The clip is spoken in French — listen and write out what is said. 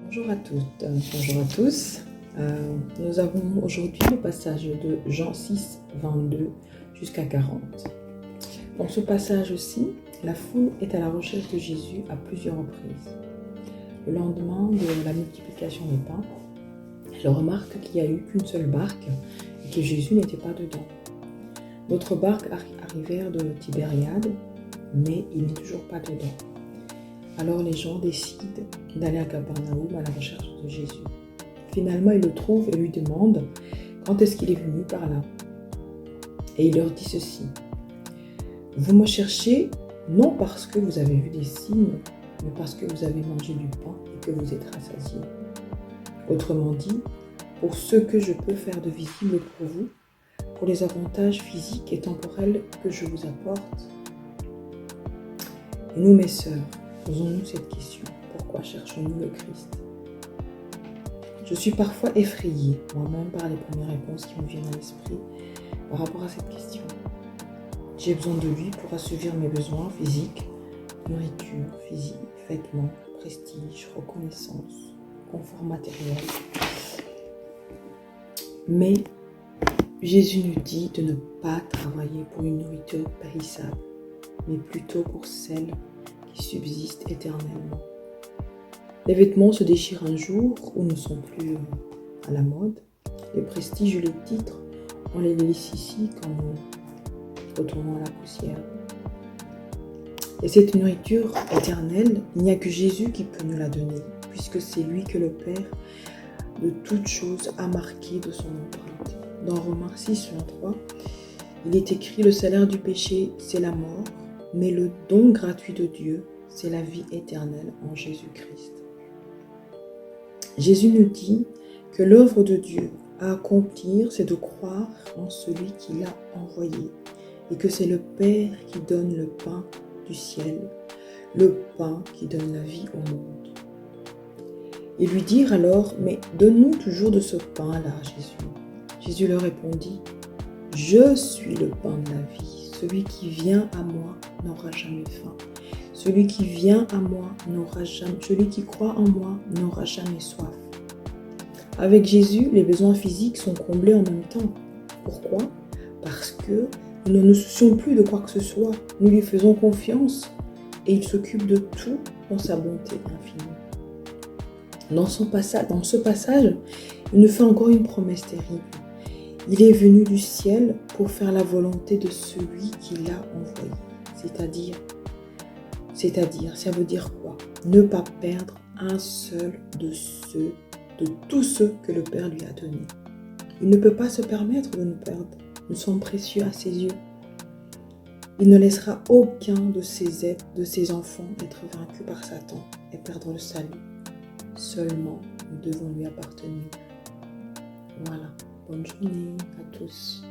Bonjour à toutes, bonjour à tous. Nous avons aujourd'hui le passage de Jean 6, 22 jusqu'à 40. Dans ce passage-ci, la foule est à la recherche de Jésus à plusieurs reprises. Le lendemain de la multiplication des pains, elle remarque qu'il n'y a eu qu'une seule barque et que Jésus n'était pas dedans. D'autres barques arrivèrent de Tibériade, mais il n'est toujours pas dedans. Alors les gens décident d'aller à Capernaum à la recherche de Jésus. Finalement, ils le trouvent et lui demandent quand est-ce qu'il est venu par là. Et il leur dit ceci: vous me cherchez non parce que vous avez vu des signes, mais parce que vous avez mangé du pain et que vous êtes rassasiés. Autrement dit, pour ce que je peux faire de visible pour vous, pour les avantages physiques et temporels que je vous apporte. Et nous, mes sœurs, posons-nous cette question: pourquoi cherchons-nous le Christ? Je suis parfois effrayée, moi-même, par les premières réponses qui me viennent à l'esprit par rapport à cette question. J'ai besoin de lui pour assouvir mes besoins physiques, nourriture, physique, vêtements, prestige, reconnaissance, confort matériel. Mais Jésus nous dit de ne pas travailler pour une nourriture périssable, mais plutôt pour celle qui subsiste éternellement. Les vêtements se déchirent un jour ou ne sont plus à la mode. Les prestiges et les titres, on les laisse ici quand nous retournons à la poussière. Et cette nourriture éternelle, il n'y a que Jésus qui peut nous la donner, puisque c'est lui que le Père de toutes choses a marqué de son empreinte. Dans Romains 6, 23, il est écrit: le salaire du péché, c'est la mort, mais le don gratuit de Dieu, c'est la vie éternelle en Jésus-Christ. Jésus nous dit que l'œuvre de Dieu à accomplir, c'est de croire en celui qui l'a envoyé, et que c'est le Père qui donne le pain du ciel, le pain qui donne la vie au monde. Et lui dire alors: mais donne-nous toujours de ce pain-là, Jésus. Jésus leur répondit: je suis le pain de la vie. Celui qui vient à moi n'aura jamais faim. Celui qui vient à moi celui qui croit en moi n'aura jamais soif. Avec Jésus, les besoins physiques sont comblés en même temps. Pourquoi? Parce que nous ne nous soucions plus de quoi que ce soit. Nous lui faisons confiance et il s'occupe de tout dans sa bonté infinie. Dans ce passage, il nous fait encore une promesse terrible. Il est venu du ciel pour faire la volonté de celui qui l'a envoyé. C'est-à-dire, ça veut dire quoi? Ne pas perdre un seul de tous ceux que le Père lui a donnés. Il ne peut pas se permettre de nous perdre. Nous sommes précieux à ses yeux. Il ne laissera aucun de ses enfants être vaincu par Satan et perdre le salut. Seulement, nous devons lui appartenir. Voilà. Bonne journée à tous.